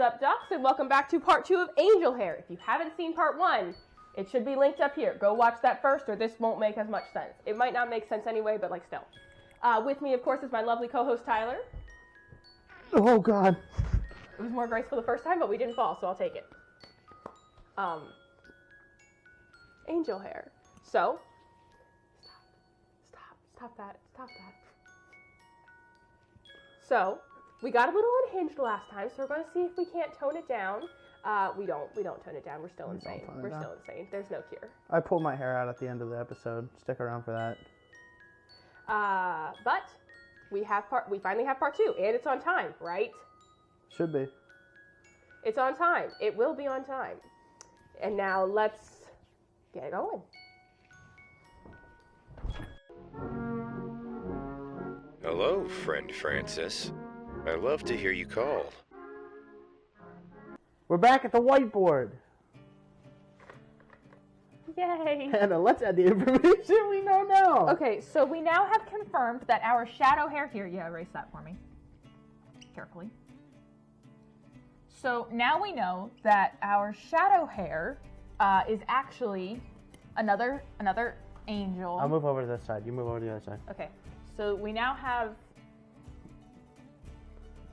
What's up, ducks, and welcome back to part 2 of Angel Hair. If you haven't seen part 1, it should be linked up here. Go watch that first, or this won't make as much sense. It might not make sense anyway, but like still. With me, of course, is my lovely co-host Tyler. Oh God. It was more graceful the first time, but we didn't fall, so I'll take it. Angel Hair. So, stop that. So, we got a little unhinged last time, so we're going to see if we can't tone it down. We don't tone it down. We're still insane. We're still insane. There's no cure. I pulled my hair out at the end of the episode. Stick around for that. But we finally have part 2, and it's on time, right? Should be. It's on time. It will be on time. And now let's get going. Hello, friend Francis. I love to hear you call. We're back at the whiteboard. Yay! Hannah, let's add the information we know now. Okay, so we now have confirmed that our shadow hair here... Yeah, erase that for me. Carefully. So now we know that our shadow hair is actually another angel. I'll move over to this side. You move over to the other side. Okay, so we now have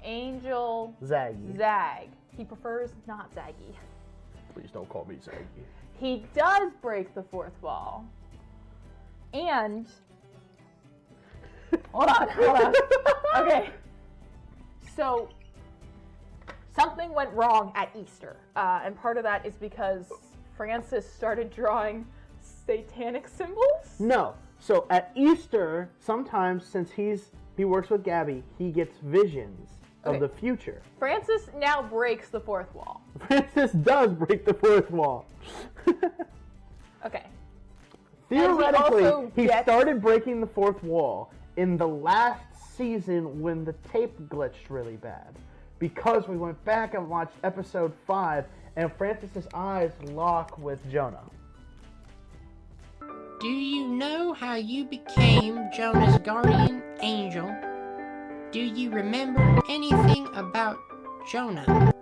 Angel Zaggy. Zag. He prefers not Zaggy. Please don't call me Zaggy. He does break the fourth wall. And... Hold on. Okay. So, something went wrong at Easter. And part of that is because Francis started drawing satanic symbols? No. So at Easter, sometimes since he works with Gabby, he gets visions of the future. Francis now breaks the fourth wall. Francis does break the fourth wall. Okay. Theoretically, he started breaking the fourth wall in the last season when the tape glitched really bad. Because we went back and watched episode 5 and Francis's eyes lock with Jonah. Do you know how you became Jonah's guardian angel? Do you remember anything about Jonah?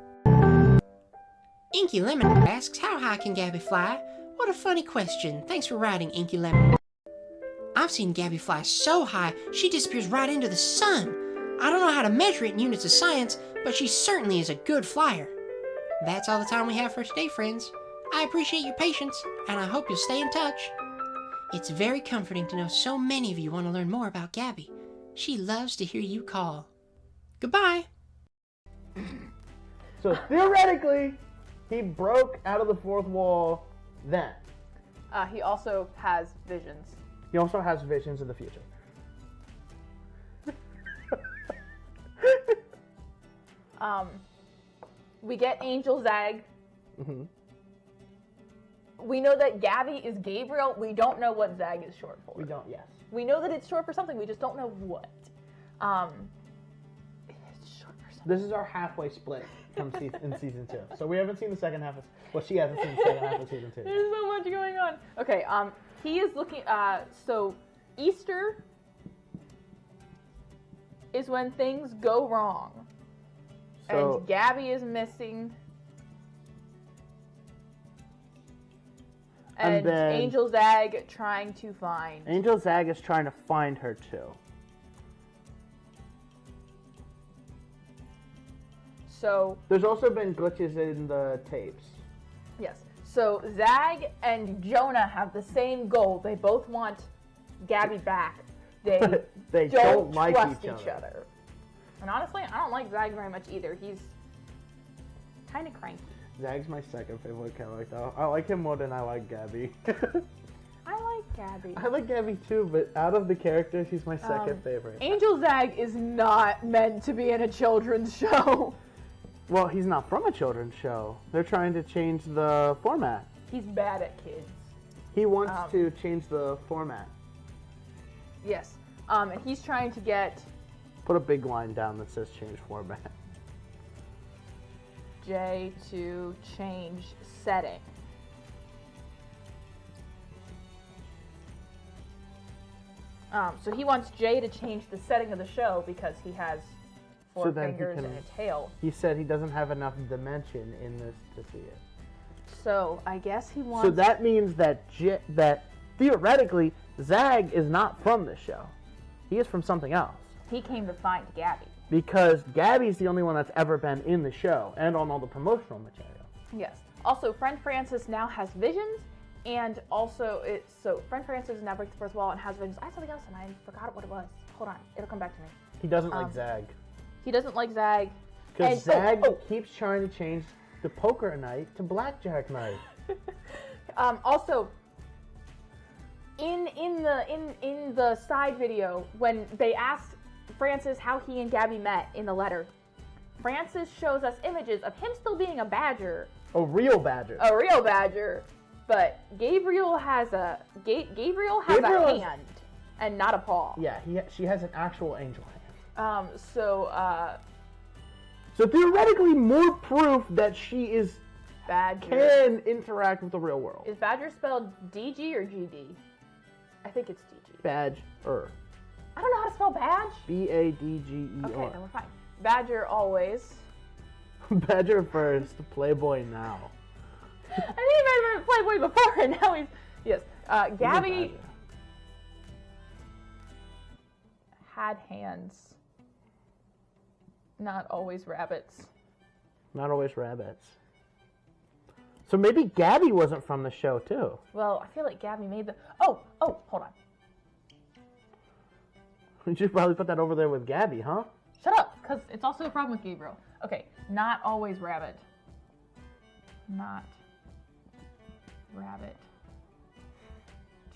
Inky Lemon asks, how high can Gabby fly? What a funny question. Thanks for writing, Inky Lemon. I've seen Gabby fly so high, she disappears right into the sun. I don't know how to measure it in units of science, but she certainly is a good flyer. That's all the time we have for today, friends. I appreciate your patience, and I hope you'll stay in touch. It's very comforting to know so many of you want to learn more about Gabby. She loves to hear you call. Goodbye. So theoretically, he broke out of the fourth wall then. He also has visions. He also has visions of the future. We get Angel Zag. Mm-hmm. We know that Gabby is Gabriel. We don't know what Zag is short for. We don't, yes. We know that it's short for something. We just don't know what. It's short for something. This is our halfway split from in season 2. So we haven't seen the second half of... Well, she hasn't seen the second half of season 2. There's so much going on. Okay, he is looking... so Easter is when things go wrong. So, and Gabby is missing. And then Angel Zag trying to find... Angel Zag is trying to find her too. So... There's also been glitches in the tapes. Yes. So Zag and Jonah have the same goal. They both want Gabby back. They don't like trust each other. And honestly, I don't like Zag very much either. He's kind of cranky. Zag's my second favorite character. I like him more than I like Gabby. I like Gabby. I like Gabby too, but out of the characters, he's my second favorite. Angel Zag is not meant to be in a children's show. Well, he's not from a children's show. They're trying to change the format. He's bad at kids. He wants to change the format. Yes. And he's trying to get... Put a big line down that says change format. J to change setting. So he wants Jay to change the setting of the show because he has 4 So then he fingers can- and a tail. He said he doesn't have enough dimension in this to see it. So I guess he wants. So that means that that theoretically, Zag is not from this show. He is from something else. He came to find Gabby. Because Gabby's the only one that's ever been in the show and on all the promotional material. Yes. Also, Friend Francis now has visions, and also Friend Francis now breaks the fourth wall and has visions. I had something else and I forgot what it was. Hold on, it'll come back to me. He doesn't like Zag. He doesn't like Zag. Because Zag keeps trying to change the poker night to blackjack night. Also, in the side video, when they asked Francis how he and Gabby met in the letter, Francis shows us images of him still being a badger. A real badger. A real badger. But Gabriel has a hand and not a paw. Yeah, she has an actual angel hand. So theoretically, more proof that she is badger can interact with the real world. Is badger spelled DG or GD? I think it's DG. Badger. I don't know how to spell badge. Badger. Okay, then we're fine. Badger always. Badger first, Playboy now. I think he might have been Playboy before, and now he's yes. Gabby had hands. Not always rabbits. Not always rabbits. So maybe Gabby wasn't from the show too. Well, I feel like Gabby made the. Oh, hold on. You should probably put that over there with Gabby, huh? Shut up, because it's also a problem with Gabriel. Okay, not always rabbit. Not rabbit.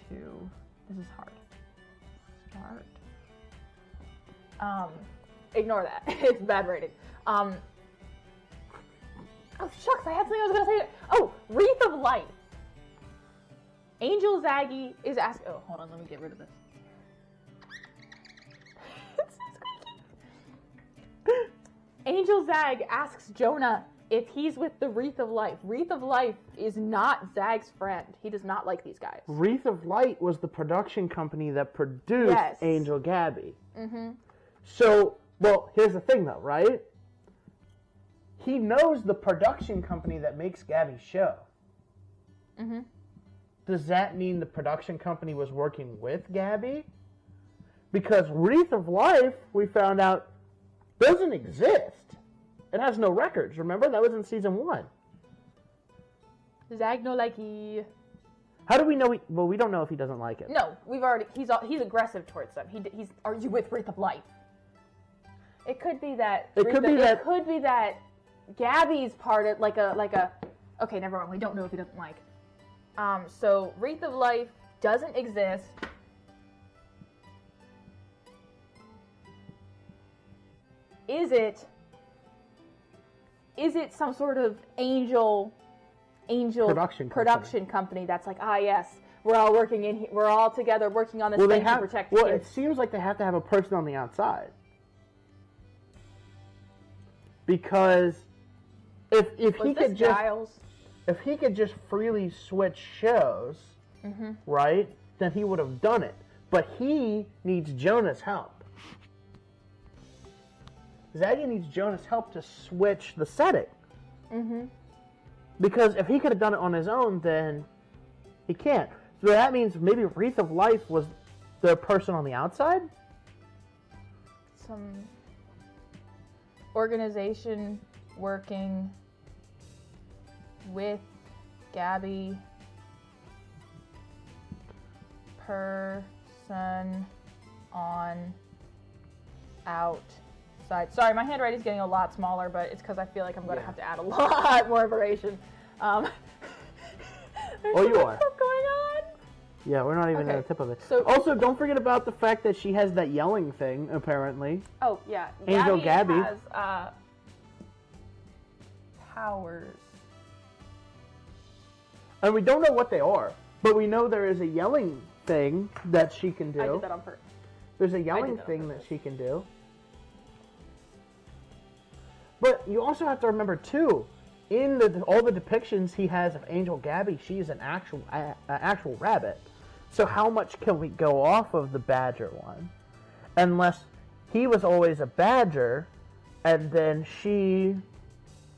This is hard. Start. Ignore that. It's bad rating. Oh shucks, I had something I was gonna say. Oh, Wreath of Life. Angel Zaggy is asking. Oh, hold on, let me get rid of this. Angel Zag asks Jonah if he's with the Wreath of Life. Wreath of Life is not Zag's friend. He does not like these guys. Wreath of Light was the production company that produced Angel Gabby. Mm-hmm. So, well, here's the thing though, right? He knows the production company that makes Gabby's show. Mm-hmm. Does that mean the production company was working with Gabby? Because Wreath of Life, we found out, doesn't exist. It has no records. Remember? That was in season 1. Zag no likey. How do we know? Well, we don't know if he doesn't like it. No, he's aggressive towards them. He's are you with Wreath of Life? It could be that. It could be that Gabby's part of like a. Okay, never mind. We don't know if he doesn't like. So Wreath of Life doesn't exist. Is it some sort of angel production company that's like, yes, we're all working in here, we're all together working on this thing to protect kids. It seems like they have to have a person on the outside. Because if he could just Giles? If he could just freely switch shows, right, then he would have done it. But he needs Jonah's help. Zaggy needs Jonah's help to switch the setting. Mm-hmm. Because if he could have done it on his own, then he can't. So that means maybe Wreath of Life was the person on the outside? Some organization working with Gabby. Person on outside. Sorry, my handwriting's getting a lot smaller, but it's because I feel like I'm going to have to add a lot more information. Oh, you are. What's going on? Yeah, we're not even at the tip of it. So, also, don't forget about the fact that she has that yelling thing, apparently. Oh, yeah. Angel Gabby has powers. And we don't know what they are, but we know there is a yelling thing that she can do. I did that on purpose. There's a yelling thing that she can do. But you also have to remember, too, in all the depictions he has of Angel Gabby, she's an actual rabbit. So how much can we go off of the badger one? Unless he was always a badger, And then she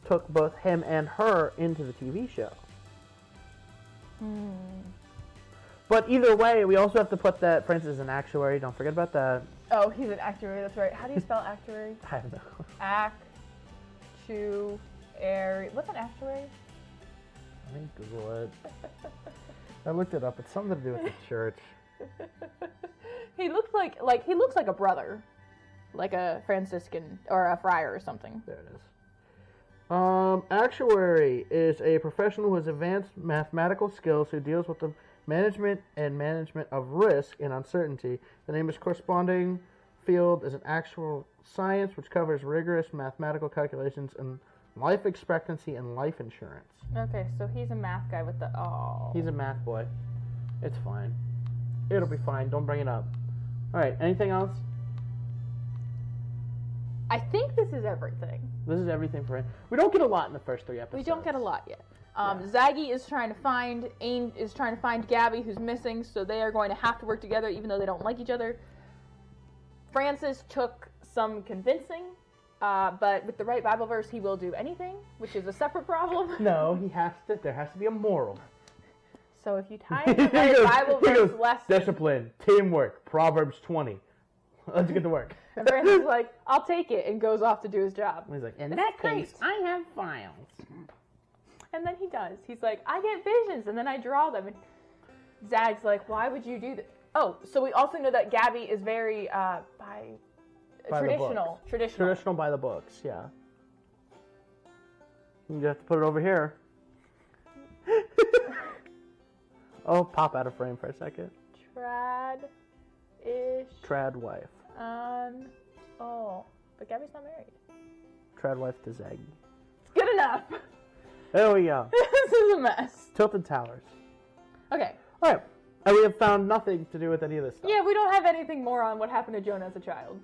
took both him and her into the TV show. But either way, we also have to put that Francis is an actuary. Don't forget about that. Oh, he's an actuary. That's right. How do you spell actuary? I don't know. Actuary. What's an actuary? Let me Google it. I looked it up. It's something to do with the church. He looks like a brother, like a Franciscan or a friar or something. There it is. Actuary is a professional who has advanced mathematical skills who deals with the management of risk and uncertainty. The name is corresponding field is an actual science which covers rigorous mathematical calculations in life expectancy and life insurance. Okay, so he's a math guy with the He's a math boy. It's fine. It'll be fine. Don't bring it up. All right. Anything else? I think this is everything. This is everything for him. We don't get a lot in the first 3 episodes. We don't get a lot yet. Zaggy is trying to find Gabby, who's missing, so they are going to have to work together, even though they don't like each other. Francis took some convincing, but with the right Bible verse, he will do anything, which is a separate problem. No, there has to be a moral. So if you tie in the right Bible verse lesson, discipline, teamwork, Proverbs 20. Let's get to work. And Francis is like, I'll take it, and goes off to do his job. He's like, in that case, I have files. And then he does. He's like, I get visions, and then I draw them. And Zag's like, why would you do that? Oh, so we also know that Gabby is very traditional. Traditional by the books, yeah. You have to put it over here. Oh, pop out of frame for a second. Trad wife. But Gabby's not married. Trad wife to Zaggy. It's good enough. There we go. This is a mess. Tilted Towers. Okay. All right. And we have found nothing to do with any of this stuff. Yeah, we don't have anything more on what happened to Jonah as a child.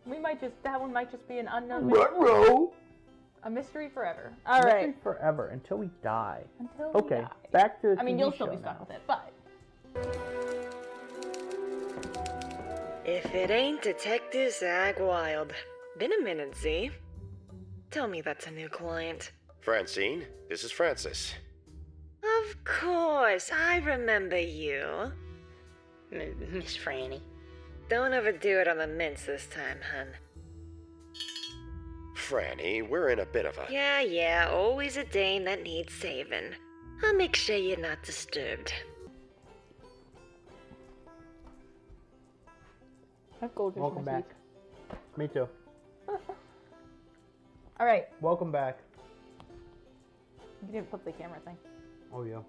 That one might just be an unknown mystery. A mystery forever. All right. Mystery forever until we die. Until we die. Back to the TV you'll still show be stuck now. with it, but. If it ain't Detective Zag Wild. Been a minute, Z. Tell me that's a new client. Francine, this is Francis. Of course, I remember you. Miss Franny. Don't overdo it on the mints this time, hun. Franny, we're in a bit of a... Yeah, always a dame that needs saving. I'll make sure you're not disturbed. Welcome back. Me too. All right. Welcome back. You didn't flip the camera thing. Oh, yeah.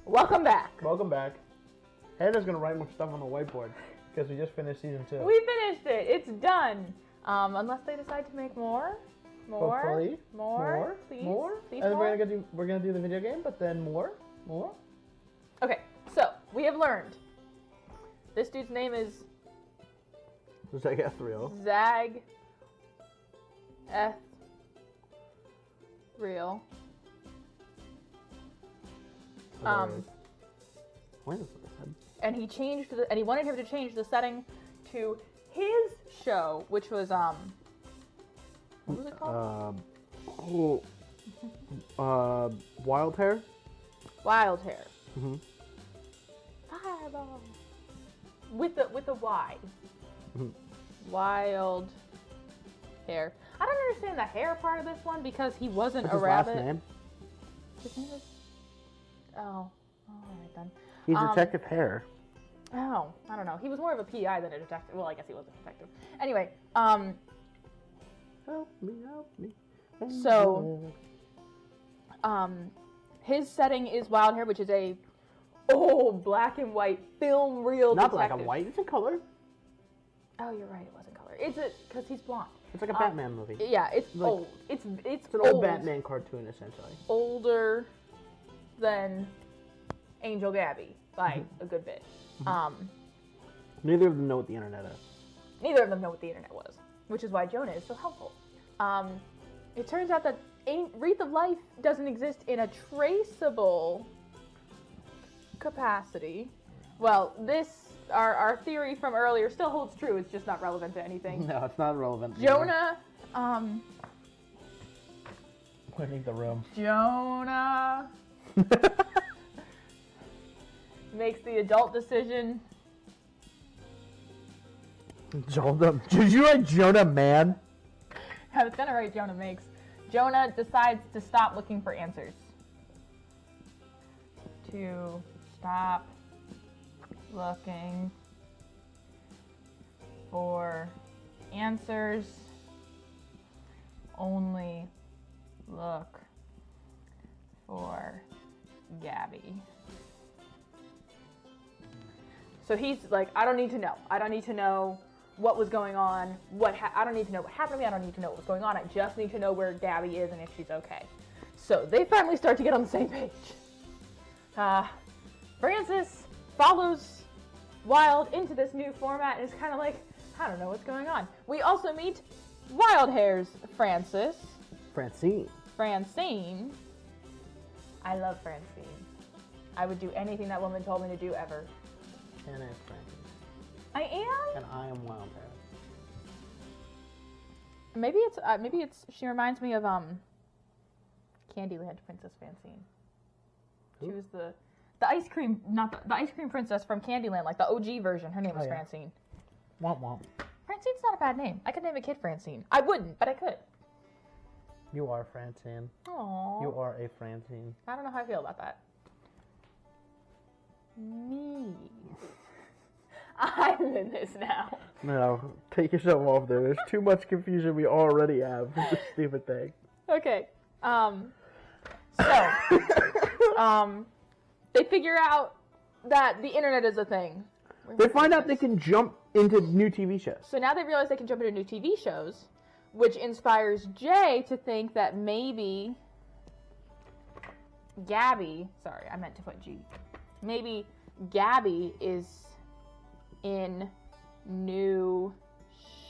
Welcome back. Welcome back. Hannah's going to write more stuff on the whiteboard because we just finished season 2. We finished it. It's done. Unless they decide to make more. Hopefully. More. Please. Please And more. we're gonna do the video game, but then more. Okay, so we have learned. This dude's name is Zag Ethereal. Zag Real. When is this? And he changed and he wanted him to change the setting to his show, which was what was it called? Wild Hare. Wild Hare. Mm-hmm. Fireball. With a Y. Mhm. Wild Hare. I don't understand the hair part of this one because he wasn't What's a his rabbit. last name? His name is. Oh, alright then. He's Detective Hare. Oh, I don't know. He was more of a PI than a detective. Well, I guess he was a detective. Anyway, Help me. So, his setting is Wild Hare, which is a old black and white film reel Not detective. black and white. It's in color. Oh, you're right. It wasn't color. It's because he's blonde. It's like a Batman movie. Yeah, it's like- old. It's It's an old Batman cartoon, essentially. Older than Angel Gabby by a good bit. Neither of them know what the internet is. Neither of them know what the internet was, which is why Jonah is so helpful. It turns out that Wreath of Life doesn't exist in a traceable capacity. Well, this our theory from earlier still holds true. It's just not relevant to anything. No, it's not relevant. Jonah, Leaving the room. Jonah makes the adult decision. Jonah. Did you write Jonah man? I was gonna write Jonah makes. Jonah decides to stop looking for answers. To stop looking for answers. Only look for Gabby. So he's like, I don't need to know. I don't need to know what was going on. I don't need to know what happened to me. I don't need to know what was going on. I just need to know where Gabby is and if she's okay. So they finally start to get on the same page. Francis follows Wild into this new format and is kind of like, I don't know what's going on. We also meet Wild Hare's Francine. I love Francine. I would do anything that woman told me to do ever. Hannah is Francine. I am? And I am Wild Hare. Maybe it's she reminds me of Candyland Princess Francine. She was the ice cream, not the ice cream princess from Candyland, like the OG version. Her name was Francine. Womp womp. Francine's not a bad name. I could name a kid Francine. I wouldn't, but I could. You are Francine. Aww. You are a Francine. I don't know how I feel about that. Me. I'm in this now. No, take yourself off there. There's too much confusion we already have with this stupid thing. Okay. They figure out that the internet is a thing. They find out they can jump into new TV shows. So now they realize they can jump into new TV shows, which inspires Jay to think that maybe Gabby, sorry, I meant to put G. Maybe Gabby is in new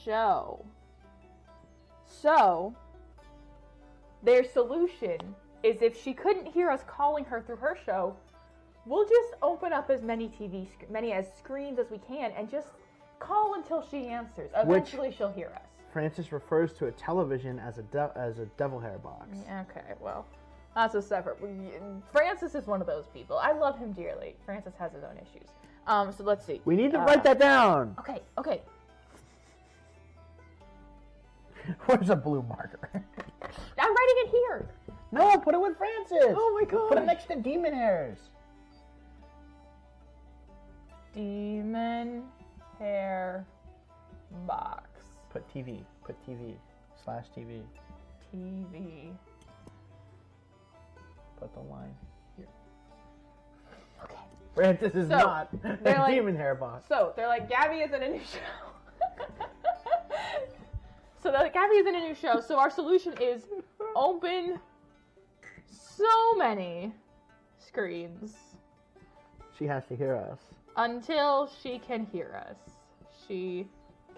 show. So their solution is if she couldn't hear us calling her through her show, we'll just open up as many screens as we can and just call until she answers. Eventually she'll hear us. Francis refers to a television as a devil hair box. Okay, well, that's a separate. Francis is one of those people. I love him dearly. Francis has his own issues. So let's see. We need to write that down. Okay. Where's a blue marker? I'm writing it here. No, put it with Francis. Oh my god. Put it next to demon hairs. Demon hair box. Put TV. Put TV. /TV. TV. Put the line here. Okay. Francis is not a like, demon hair box. So they're like, Gabby is in a new show. So they're like, Gabby is in a new show. So our solution is open so many screens. She has to hear us. Until she can hear us. She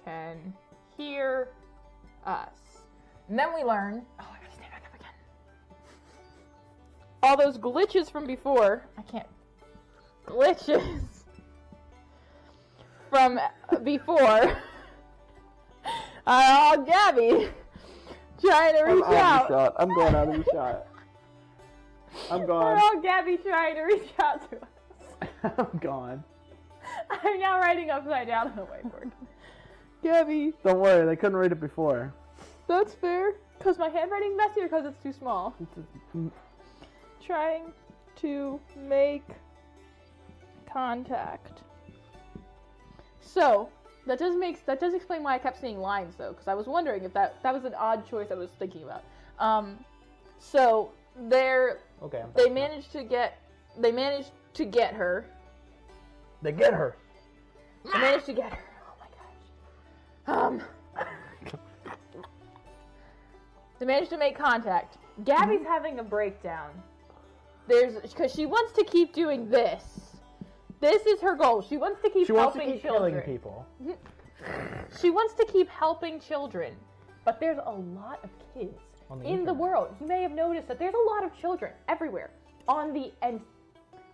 can hear us. And then we learn, I gotta stand back up again. All those glitches from before, glitches from before. Gabby trying to reach out. I'm going out of the shot. I'm gone. All Gabby trying to reach out to us. I'm gone. I'm now writing upside down on the whiteboard. Gabby. Don't worry, they couldn't read it before. That's fair. Because my handwriting's messy or because it's too small? Trying to make contact. So, that does explain why I kept seeing lines though, because I was wondering if that was an odd choice I was thinking about. So they managed to get her. They get her. They managed to get her. Oh my gosh. They managed to make contact. Gabby's having a breakdown. Because she wants to keep doing this. This is her goal. She wants to keep helping children. Killing people. She wants to keep helping children. But there's a lot of kids in the world. You may have noticed that there's a lot of children everywhere. On the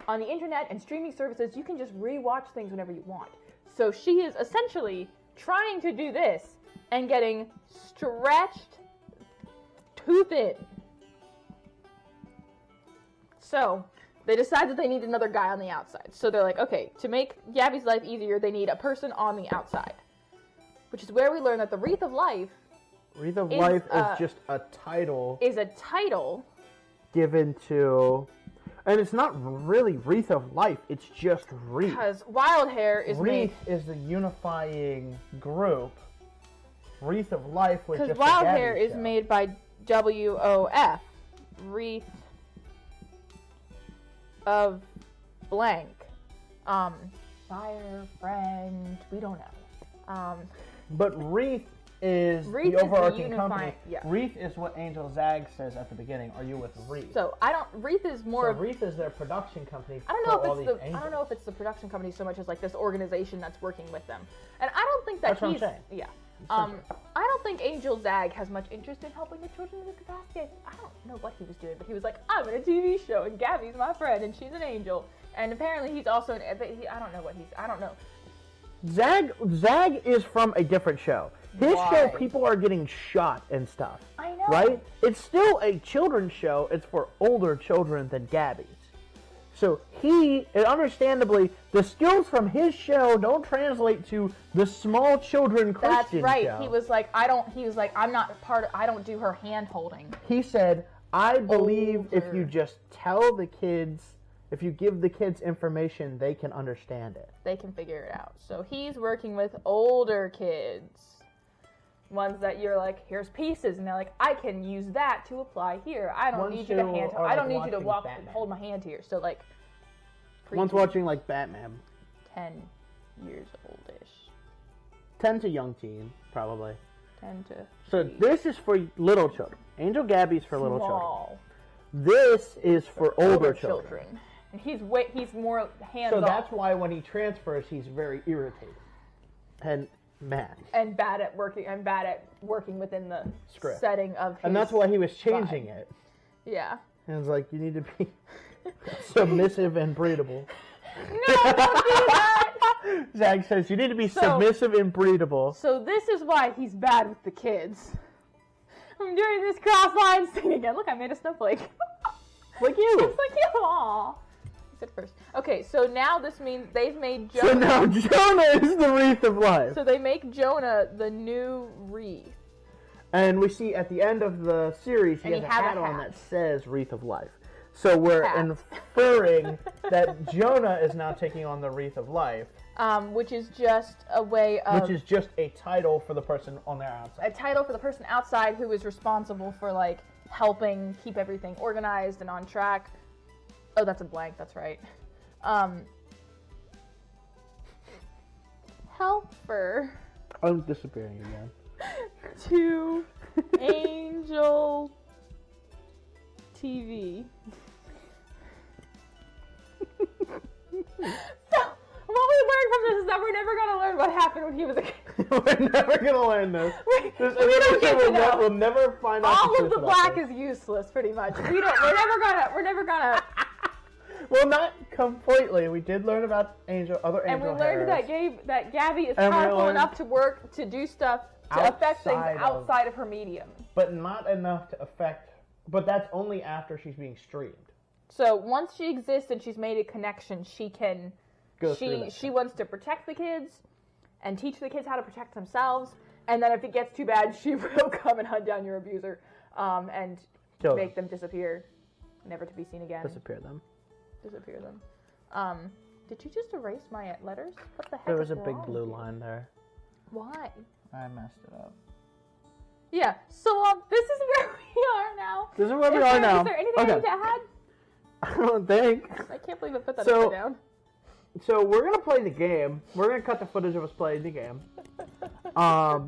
internet and streaming services, you can just rewatch things whenever you want. So she is essentially trying to do this and getting stretched too thin. So they decide that they need another guy on the outside. So they're like, okay, to make Gabby's life easier, they need a person on the outside. Which is where we learn that the Wreath of Life Wreath of Life is just a title. Is a title given to... And it's not really Wreath of Life, it's just Wreath. Because Wild Hare is Wreath is the unifying group. Wreath of Life was just because Wild a Gabby Hare is show. made by WOF. Wreath of blank. Fire, friend, we don't know. But Wreath is Wreath the is the overarching unifying- company. yeah. Wreath is what Angel Zag says at the beginning. Are you with Wreath? So Wreath is more So of Wreath is their production company. I don't for know all if these it's the angels. I don't know if it's the production company so much as like this organization that's working with them. And I don't think that That's what I'm he's saying. yeah. Simple. I don't think Angel Zag has much interest in helping the children with capacity. I don't know what he was doing, but he was like, I'm in a TV show and Gabby's my friend and she's an angel. And apparently he's also I don't know what I don't know. Zag is from a different show. His Why? show, people are getting shot and stuff. I know. Right? It's still a children's show. It's for older children than Gabby's. So and understandably, the skills from his show don't translate to the small children Christian That's right. show. He was like, I'm not I don't do her hand holding. He said, I believe if Older. you just tell the kids, if you give the kids information, they can understand it. They can figure it out. So he's working with older kids. Ones that you're like, here's pieces, and they're like, I can use that to apply here. I don't Ones need you to who hand. are, I don't like, need you to watching Batman. hold my hand here. So like, One's watching like Batman. 10 years oldish. 10 to young teen, probably. 10 to. So this is for little children. Angel Gabby's for little children. Small. This is for older children. And he's more hands So off. that's why when he transfers, he's very irritated and mad. And bad at working within the Script. setting of his And that's why he was changing it. Yeah. And it's like, you need to be submissive and breedable. No, don't do that! Zag says, you need to be submissive and breedable. So this is why he's bad with the kids. I'm doing this cross-line thing again. Look, I made a snowflake. Like you. It's like you. Aw. You said first. Okay, so now this means they've made Jonah. So now Jonah is the Wreath of Life. So they make Jonah the new wreath. And we see at the end of the series, he And has he a has a hat on hat. that says Wreath of Life. So we're Hat. inferring that Jonah is now taking on the Wreath of Life, Which is just a way of which is just a title for the person on their outside. a title for the person outside who is responsible for like helping keep everything organized and on track. Oh, that's a blank. That's right. Helper I'm disappearing again. to Angel TV. So, what we learned from this is that we're never gonna learn what happened when he was a kid. We're never gonna learn this. We This don't get to know. we'll never find out All the of truth the about black this. is useless, pretty much. We're never gonna. Well, not completely. We did learn about other And we angel learned Hares. that Gabby is And we powerful learned enough to do stuff to affect things outside of- outside of her medium. But not enough to affect. But that's only after she's being streamed. So once she exists and she's made a connection, she can. Go through that She stuff. wants to protect the kids, and teach the kids how to protect themselves. And then if it gets too bad, she will come and hunt down your abuser, and Kill make them disappear, never to be seen again. Disappear them. Disappear them. Did you just erase my letters? What the heck? There was is a big wrong blue with you? line there. Why? I messed it up. Yeah. So this is where we are now. This is where we Is are there- now. Is there anything I Okay. need to add? I don't think. I can't believe I put that So- upside down. So we're gonna play the game. We're gonna cut the footage of us playing the game.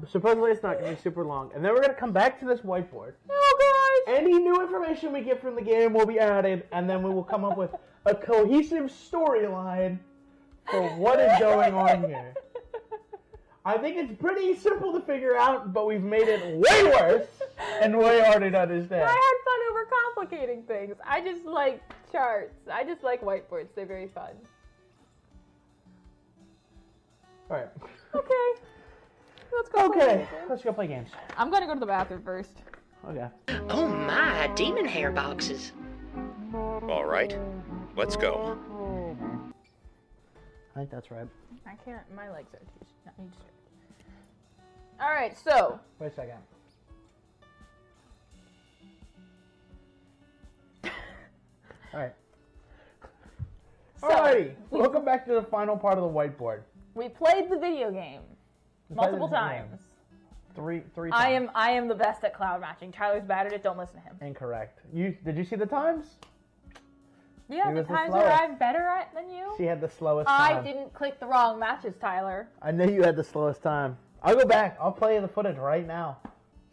Supposedly it's not gonna be super long, and then we're gonna come back to this whiteboard. Oh guys. Any new information we get from the game will be added, and then we will come up with a cohesive storyline for what is going on here. I think it's pretty simple to figure out, but we've made it way worse and way harder to understand. I had fun overcomplicating things. I just like charts. I just like whiteboards. They're very fun. All right. Okay. Let's go. Play Okay, games. let's go play games. I'm gonna go to the bathroom first. Okay. Oh my, demon hair boxes. All right, let's go. I think that's right. I can't. My legs are too. Not need straight. All right. So Wait a second. All right. Alrighty. Welcome back to the final part of the whiteboard. we played the video game multiple times. Three times. I am the best at cloud matching. Tyler's bad at it. Don't listen to him. Incorrect. Did you see the times? Yeah, He the was the times where slowest. I'm better at than you. She had the slowest I time. didn't click the wrong matches, Tyler. I knew you had the slowest time. I'll go back. I'll play the footage right now.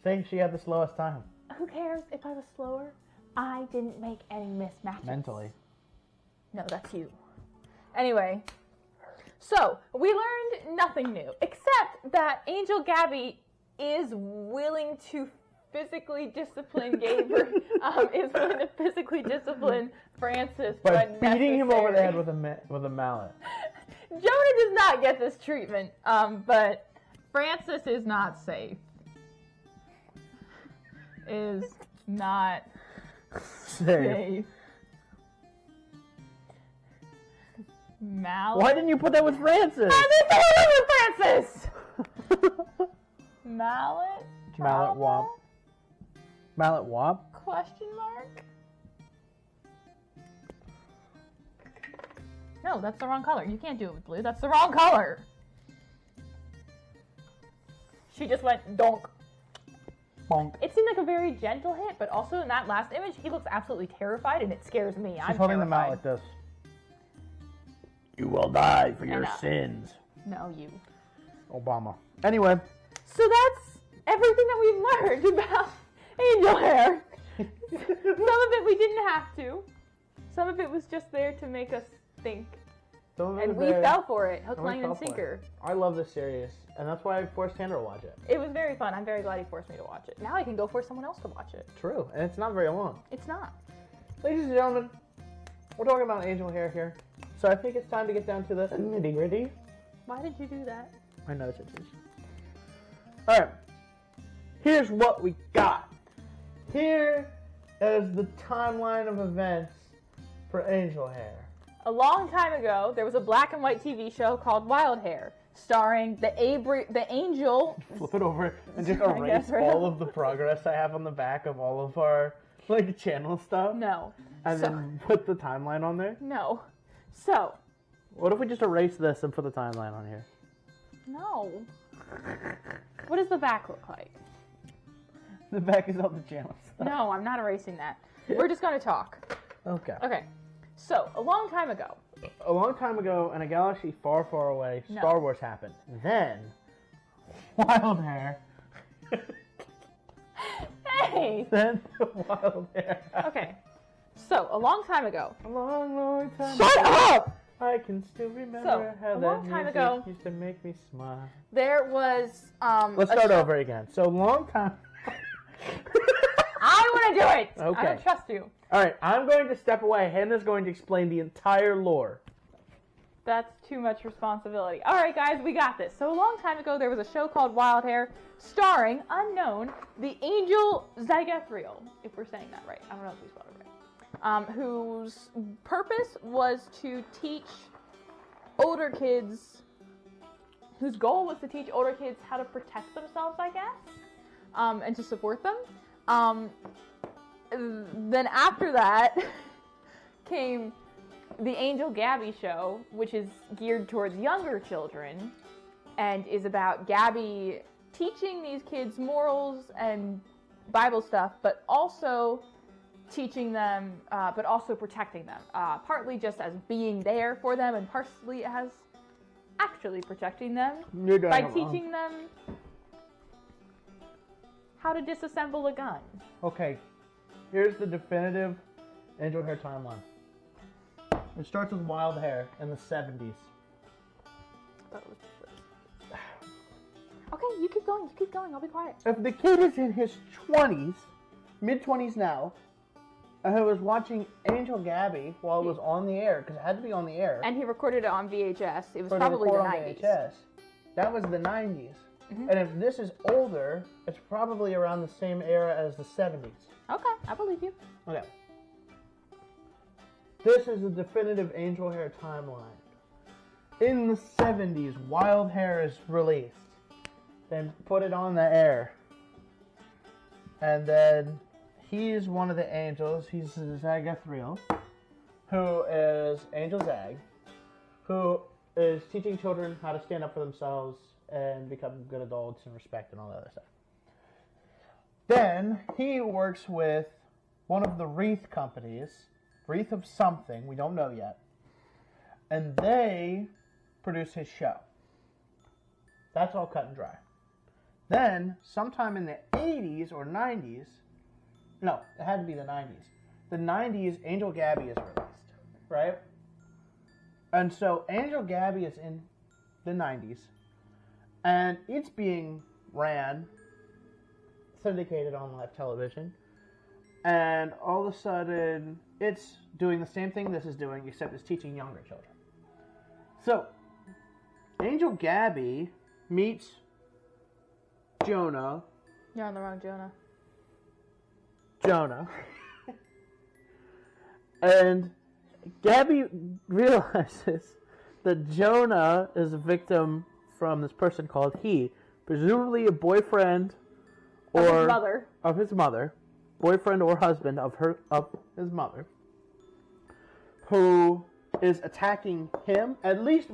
Say she had the slowest time. Who cares if I was slower? I didn't make any mismatches. Mentally. No, that's you. Anyway, so we learned nothing new except that Angel Gabby is willing to physically discipline Gabriel. Is willing to physically discipline Francis By when beating him over the head necessary. with a mallet. Jonah does not get this treatment, but Francis is not safe. Is not safe. Mallet. Why didn't you put that with Francis? I didn't put it with Francis. Mallet. Mallet wop. Mallet wop? Question mark. No, that's the wrong color. You can't do it with blue. That's the wrong color. She just went donk. Bonk. It seemed like a very gentle hit, but also in that last image, he looks absolutely terrified, and it scares me. She's holding the mallet like this. You will die for your sins. No, you. Obama. Anyway. So that's everything that we've learned about Angel Hair. Some of it we didn't have to. Some of it was just there to make us think. And we fell for it, hook, line, and sinker. I love this series, and that's why I forced Hannah to watch it. It was very fun. I'm very glad he forced me to watch it. Now I can go force someone else to watch it. True, and it's not very long. It's not. Ladies and gentlemen, we're talking about Angel Hair here, so I think it's time to get down to the nitty-gritty. Why did you do that? I know it's itches. Alright, here's what we got. Here is the timeline of events for Angel Hair. A long time ago, there was a black and white TV show called Wild Hair, starring the angel. Flip it over and just I guess, erase right? all of the progress I have on the back of all of our channel stuff. No. And then put the timeline on there. No. So. What if we just erase this and put the timeline on here? No. What does the back look like? The back is all the channel stuff. No, I'm not erasing that. We're just going to talk. Okay. Okay. So, a long time ago. A long time ago, in a galaxy far, far away, Star Wars happened. Then, Wild Hair. Hey! Then Wild Hair. Okay. So, a long time ago. A long, long time Shut ago. up! I can still remember So, how a that long time music ago- used to make me smile. There was, Let's a start show- over again. So, long time... I want to do it! Okay. I don't trust you. Alright, I'm going to step away. Hannah's going to explain the entire lore. That's too much responsibility. All right, guys, we got this. So a long time ago, there was a show called Wild Hair, starring, unknown, the angel Zaggy, if we're saying that right. I don't know if we spelled it right. Whose purpose was to teach older kids, whose goal was to teach older kids how to protect themselves, I guess, and to support them. Then after that came the Angel Gabby show, which is geared towards younger children and is about Gabby teaching these kids morals and Bible stuff, but also teaching them, but also protecting them. Partly just as being there for them and partially as actually protecting them by teaching them how to disassemble a gun. Okay, here's the definitive Angel Hair timeline. It starts with Wild Hair in the 70s. Okay, you keep going, I'll be quiet. If the kid is in his 20s, mid-20s now, and who was watching Angel Gabby while it was on the air, because it had to be on the air. And he recorded it on VHS. It was for probably the record on 90s. VHS. that was the 90s. And if this is older, it's probably around the same era as the 70s. Okay, I believe you. Okay. This is the definitive Angel Hair timeline. In the 70s, Wild Hair is released. Then put it on the air. And then he's one of the angels. He's Zaggy, who is Angel Zag, who is teaching children how to stand up for themselves and become good adults and respect and all that other stuff. Then he works with one of the wreath companies, Wreath of something, we don't know yet, and they produce his show. That's all cut and dry. Then, sometime in the 80s or 90s, no, it had to be the 90s. The 90s, Angel Gabby is released, right? And so Angel Gabby is in the 90s, and it's being ran, syndicated on live television, and all of a sudden, it's doing the same thing this is doing, except it's teaching younger children. So, Angel Gabby meets Jonah. You're on the wrong Jonah. And Gabby realizes that Jonah is a victim from this person called He, presumably a boyfriend or of his mother, boyfriend or husband of his mother, who is attacking him. At least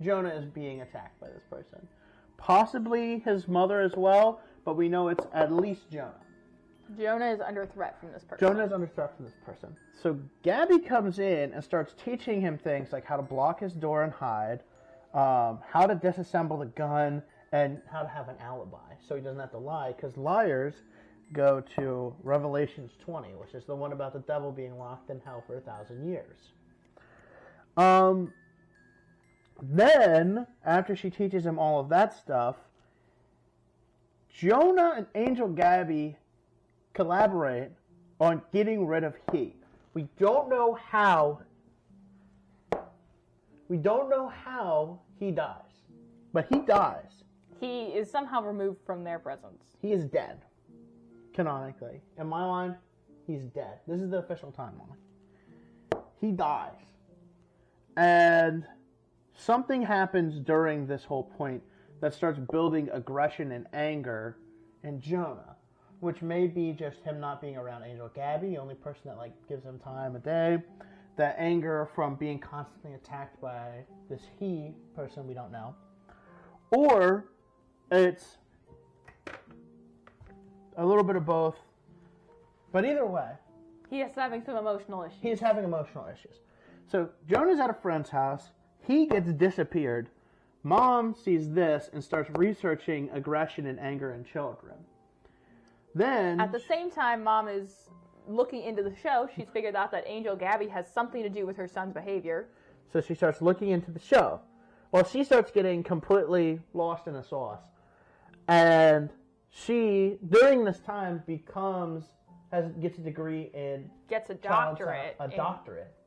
Jonah is being attacked by this person. Possibly his mother as well, but we know it's at least Jonah. Jonah is under threat from this person. Jonah is under threat from this person. So Gabby comes in and starts teaching him things like how to block his door and hide, how to disassemble the gun, and how to have an alibi so he doesn't have to lie, because liars go to Revelations 20, which is the one about the devil being locked in hell for 1,000 years. Then, after she teaches him all of that stuff, Jonah and Angel Gabby collaborate on getting rid of He. We don't know how he dies, but he dies. He is somehow removed from their presence. He is dead, canonically. In my line, he's dead. This is the official timeline. He dies. And something happens during this whole point that starts building aggression and anger in Jonah, which may be just him not being around Angel Gabby, the only person that gives him time of day. The anger from being constantly attacked by this He person we don't know. Or it's a little bit of both. But either way, he is having some emotional issues. He is having emotional issues. So Jonah's at a friend's house. He gets disappeared. Mom sees this and starts researching aggression and anger in children. Then, at the same time, Mom is looking into the show. She's figured out that Angel Gabby has something to do with her son's behavior. So she starts looking into the show. Well, she starts getting completely lost in the sauce. And she, during this time, gets a degree in... Gets a doctorate.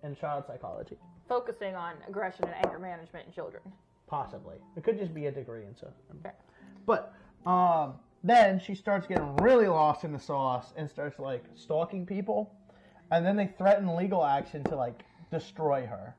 In child psychology. Focusing on aggression and anger management in children. Possibly. It could just be a degree in something. Okay. But, then she starts getting really lost in the sauce and starts, stalking people. And then they threaten legal action to, destroy her.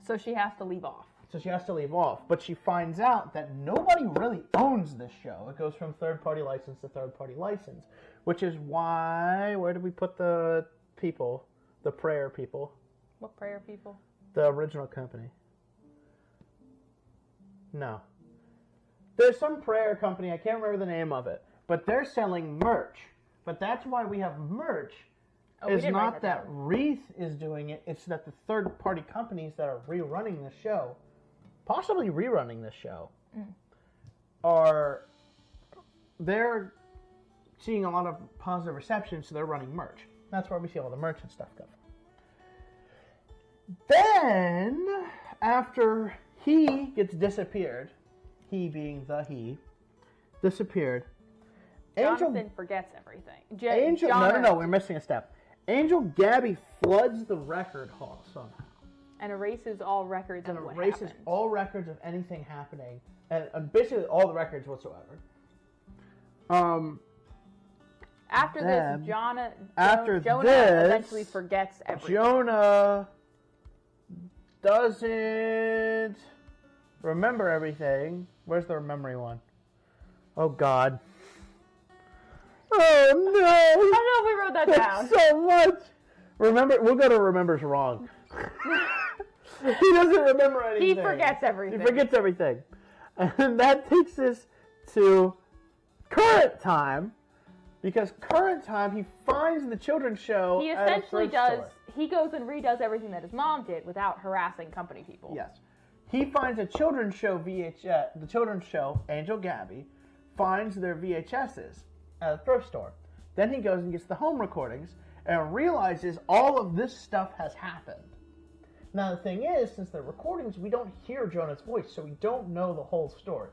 So she has to leave off. But she finds out that nobody really owns this show. It goes from third-party license to third-party license. Which is why... Where did we put the people? The prayer people. What prayer people? The original company. No. There's some prayer company, I can't remember the name of it, but they're selling merch. But that's why we have merch. It's not that Wreath is doing it, it's that the third-party companies that are rerunning the show, possibly rerunning this show, they're seeing a lot of positive reception, so they're running merch. That's where we see all the merch and stuff go. Then, after He gets disappeared, He being the He, disappeared. Jonathan forgets everything. No, we're missing a step. Angel Gabby floods the record hall somehow. And erases all records and of what erases happened. all records of anything happening, and basically all the records whatsoever. After then, this, Jonah this, eventually forgets everything. Jonah doesn't remember everything. Where's the remembering one? Oh, God. Oh, no. I don't know if we wrote that down. That's so much. We'll go to remembers wrong. He doesn't remember anything. He forgets everything. He forgets everything. And that takes us to current time. Because current time, he finds the children's show. He at a essentially thrift does. store. He goes and redoes everything that his mom did without harassing company people. Yes. He finds a children's show VHS. The children's show, Angel Gabby, finds their VHSs at a thrift store. Then he goes and gets the home recordings and realizes all of this stuff has happened. Now the thing is, since they're recordings, we don't hear Jonah's voice, so we don't know the whole story.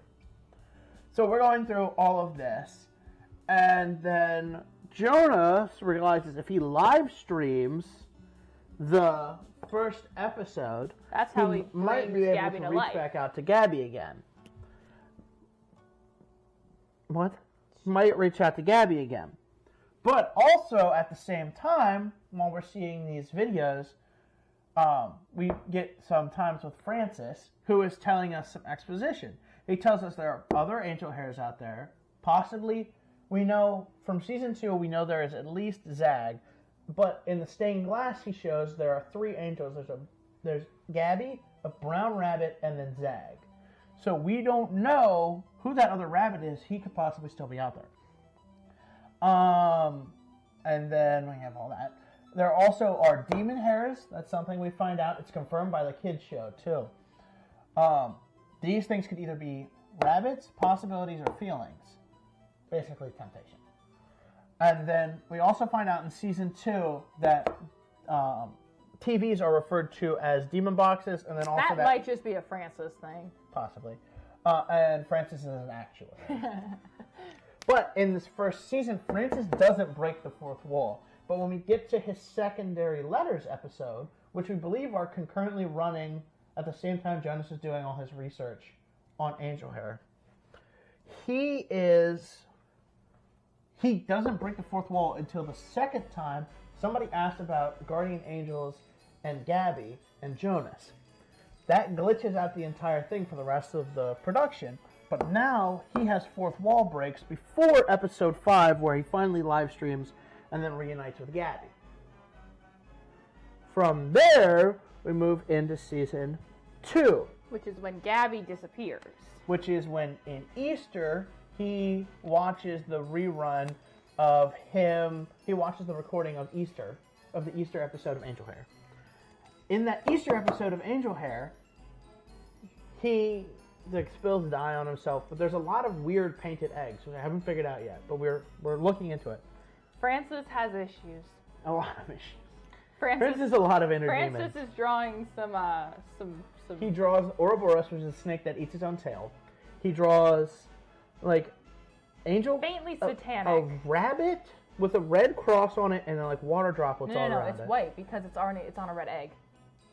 So we're going through all of this, and then Jonah realizes if he live streams the first episode, That's how he might be brings able Gabby to to reach life. back out to Gabby again. What? Might reach out to Gabby again. But also, at the same time, while we're seeing these videos, we get some times with Francis, who is telling us some exposition. He tells us there are other angel hairs out there. Possibly, we know, from Season 2, we know there is at least Zag. But in the stained glass he shows, there are 3 angels. There's Gabby, a brown rabbit, and then Zag. So we don't know who that other rabbit is. He could possibly still be out there. And then we have all that. There also are demon hairs. That's something we find out. It's confirmed by the kids show, too. These things could either be rabbits, possibilities, or feelings. Basically, temptation. And then we also find out in Season 2 that TVs are referred to as demon boxes, and then also That might just be a Francis thing. possibly. And Francis is an actuator. But in this first season, Francis doesn't break the fourth wall. But when we get to his secondary letters episode, which we believe are concurrently running at the same time Jonas is doing all his research on angel hair, he doesn't break the fourth wall until the second time somebody asked about guardian angels and Gabby and Jonas. That glitches out the entire thing for the rest of the production. But now he has fourth wall breaks before episode 5, where he finally live streams and then reunites with Gabby. From there, we move into season 2. Which is when Gabby disappears. Which is when, in Easter, he watches the rerun of him. He watches the recording of Easter, of the Easter episode of Angel Hair. In that Easter episode of Angel Hair, he spills dye on himself, but there's a lot of weird painted eggs, which I haven't figured out yet, but we're looking into it. Francis has issues. A lot of issues. Francis Francis is a lot of entertainment. Francis is drawing some. He draws Ouroboros, which is a snake that eats its own tail. He draws, like, angel... faintly satanic. A rabbit with a red cross on it and then, like, water droplets all around it. No, it's white because it's on a red egg.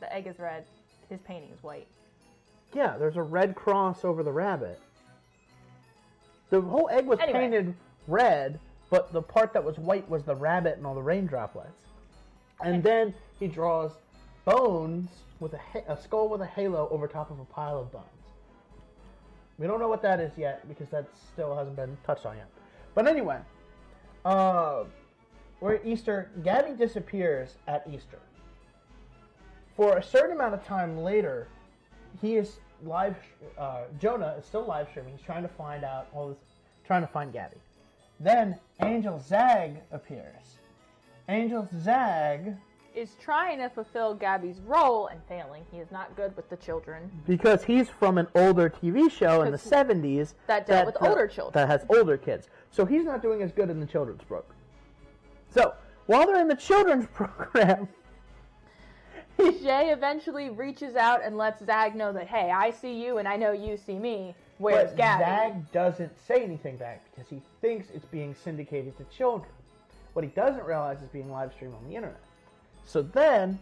The egg is red. His painting is white. Yeah, there's a red cross over the rabbit. The whole egg was painted red, but the part that was white was the rabbit and all the rain droplets. And then he draws bones with a skull with a halo over top of a pile of bones. We don't know what that is yet because that still hasn't been touched on yet. But anyway, we're at Easter. Gabby disappears at Easter. For a certain amount of time later, he is Jonah is still live streaming. He's trying to find out trying to find Gabby. Then Angel Zag appears. Angel Zag is trying to fulfill Gabby's role and failing. He is not good with the children. Because he's from an older TV show in the 70s that dealt with older children. That has older kids. So he's not doing as good in the children's program. So, while they're in the children's program... Jay eventually reaches out and lets Zag know that, hey, I see you and I know you see me. Where's Gabby? Zag doesn't say anything back because he thinks it's being syndicated to children. What he doesn't realize is being live streamed on the internet. So then,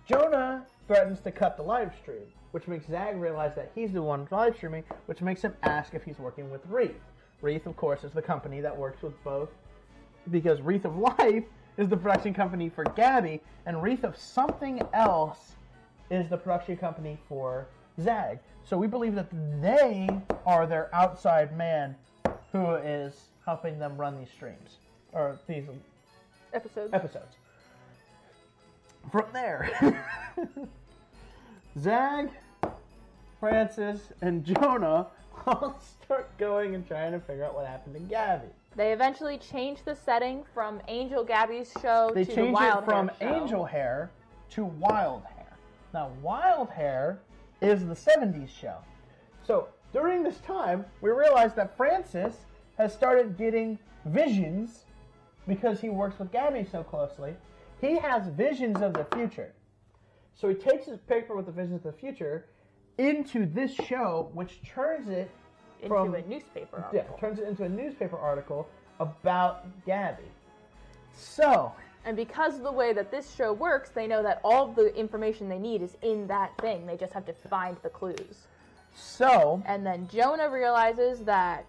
Jonah threatens to cut the live stream, which makes Zag realize that he's the one live streaming, which makes him ask if he's working with Wreath. Wreath, of course, is the company that works with both, because Wreath of Life is the production company for Gabby, and Wreath of something else is the production company for Zag. So we believe that they are their outside man who is helping them run these streams, or these episodes. From there, Zag, Francis, and Jonah all start going and trying to figure out what happened to Gabby. They eventually changed the setting from Angel Gabby's show They to the changed Wild it from Hare show. Angel Hair to Wild Hair. Now, Wild Hair is the 70s show. So, during this time, we realized that Francis has started getting visions because he works with Gabby so closely. He has visions of the future. So he takes his paper with the visions of the future into this show, which turns it into a newspaper article. Yeah, turns it into a newspaper article about Gabby. So, and because of the way that this show works, they know that all the information they need is in that thing. They just have to find the clues. So, and then Jonah realizes that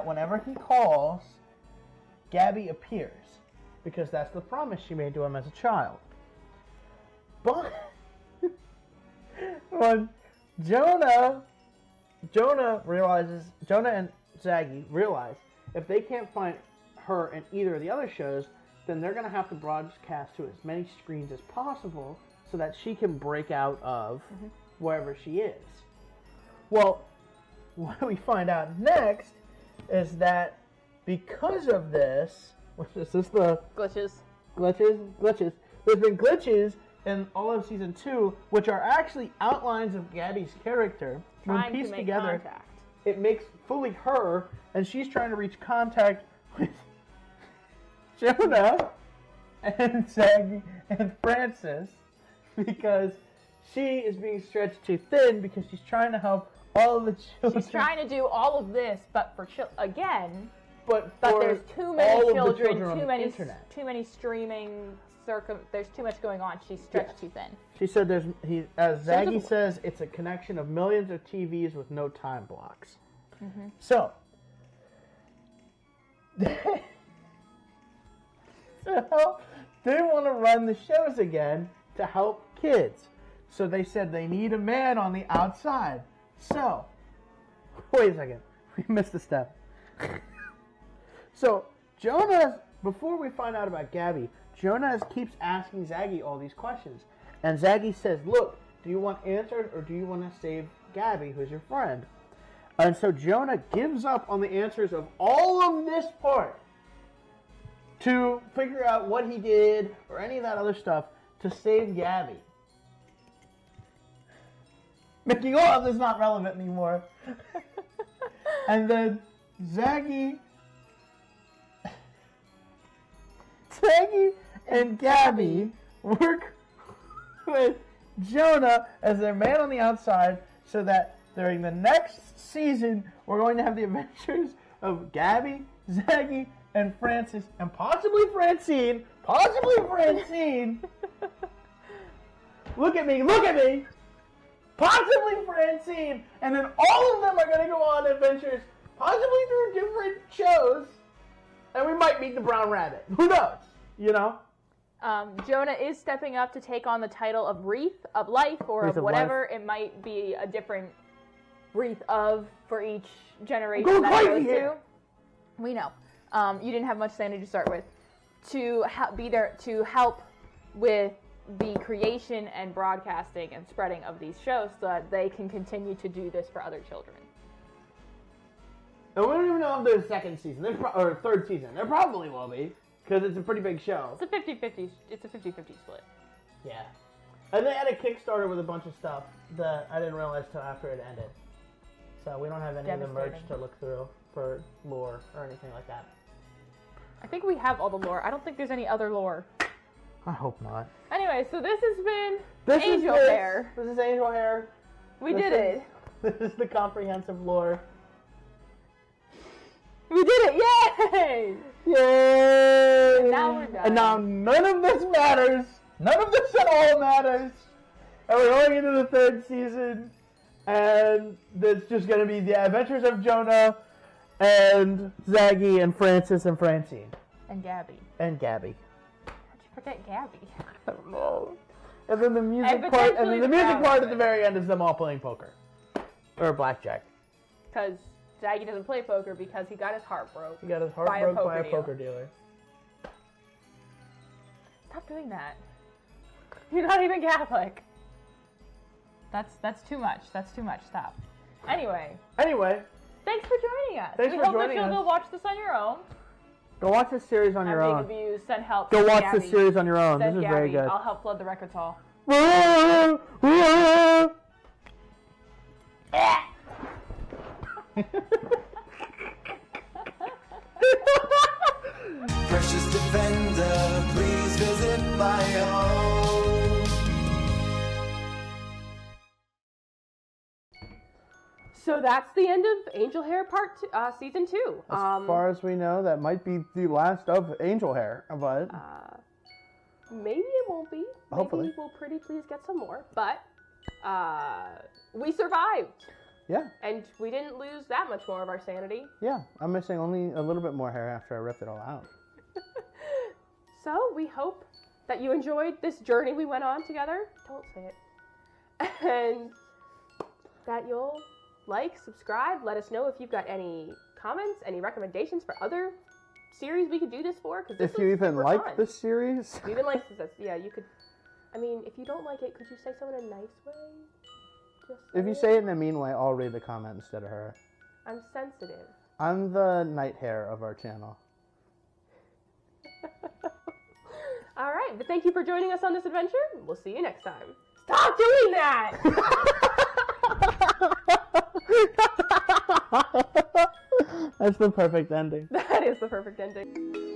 whenever he calls, Gabby appears, because that's the promise she made to him as a child. But when Jonah and Zaggy realize if they can't find her in either of the other shows, then they're going to have to broadcast to as many screens as possible so that she can break out of wherever she is. Well, what we find out next is that because of this, is this the glitches? There's been glitches in all of season 2, which are actually outlines of Gabby's character. Trying when pieced to make together, contact. It makes fully her, and she's trying to reach contact with Jonah and Zaggy and Francis because she is being stretched too thin because she's trying to help all of the children. She's trying to do all of this, but for again. But there's too many children, too many streaming. There's too much going on. She's stretched too thin. She said as Zaggy says, it's a connection of millions of TVs with no time blocks. Mm-hmm. So, they want to run the shows again to help kids. So they said they need a man on the outside. So, wait a second. We missed a step. So, Jonah, before we find out about Gabby, Jonah keeps asking Zaggy all these questions. And Zaggy says, look, do you want answers or do you want to save Gabby, who's your friend? And so Jonah gives up on the answers of all of this part to figure out what he did or any of that other stuff to save Gabby. Making all of this not relevant anymore. And then Zaggy and Gabby work with Jonah as their man on the outside so that during the next season we're going to have the adventures of Gabby, Zaggy, and Francis, and possibly Francine. Look at me! Possibly Francine! And then all of them are going to go on adventures, possibly through different shows, and we might meet the Brown Rabbit. Who knows? You know? Jonah is stepping up to take on the title of Wreath of Life, or Wreath of of whatever. Life. It might be a different Wreath of for each generation Go that it crazy goes here. to. We know. You didn't have much sanity to start with. To be there to help with the creation and broadcasting and spreading of these shows so that they can continue to do this for other children. And we don't even know if there's a second season, or third season. There probably will be, because it's a pretty big show. It's a 50-50 split. Yeah. And they had a Kickstarter with a bunch of stuff that I didn't realize till after it ended. So we don't have any of the merch to look through for lore or anything like that. I think we have all the lore. I don't think there's any other lore. I hope not. Anyway, so this has been Angel Hair. This is Angel Hair. We did it. This is the comprehensive lore. We did it, Yay! Yay! And now we're done. And now none of this matters. None of this at all matters. And we're going into the 3rd season. And it's just going to be the adventures of Jonah and Zaggy and Francis and Francine. And Gabby. And Gabby. How'd you forget Gabby? I don't know. And then the music And part, and potentially then the music the part at the very end is them all playing poker. Or blackjack. Because Zaggy doesn't play poker because he got his heart broke. He got his heart By a broke by a poker poker dealer. Stop doing that. You're not even Catholic. That's too much. That's too much. Stop. Anyway, thanks for joining us. Thanks we for hope joining that you'll us. go watch this on your own. Go watch this series on your I'm own. being abused. Send help. Go Send watch Gabby. this series on your own. Send This is Gabby. very good. I'll help flood the records hall. Precious defender, please visit my home. So that's the end of Angel Hair Season 2. As far as we know, that might be the last of Angel Hair, but Maybe it won't be. Hopefully. Maybe we'll pretty please get some more. But we survived. yeah, And we didn't lose that much more of our sanity. yeah. I'm missing only a little bit more hair after I ripped it all out. So we hope that you enjoyed this journey we went on together. Don't say it. And that you'll like, subscribe, let us know if you've got any comments, any recommendations for other series we could do this for. Cause this If you is even super like fun. this series, If you even like this, yeah, you could. I mean, if you don't like it, could you say so in a nice way? Just if you say it in a mean way, I'll read the comment instead of her. I'm sensitive. I'm the night hair of our channel. All right, but thank you for joining us on this adventure. We'll see you next time. Stop doing that! That's the perfect ending. That is the perfect ending.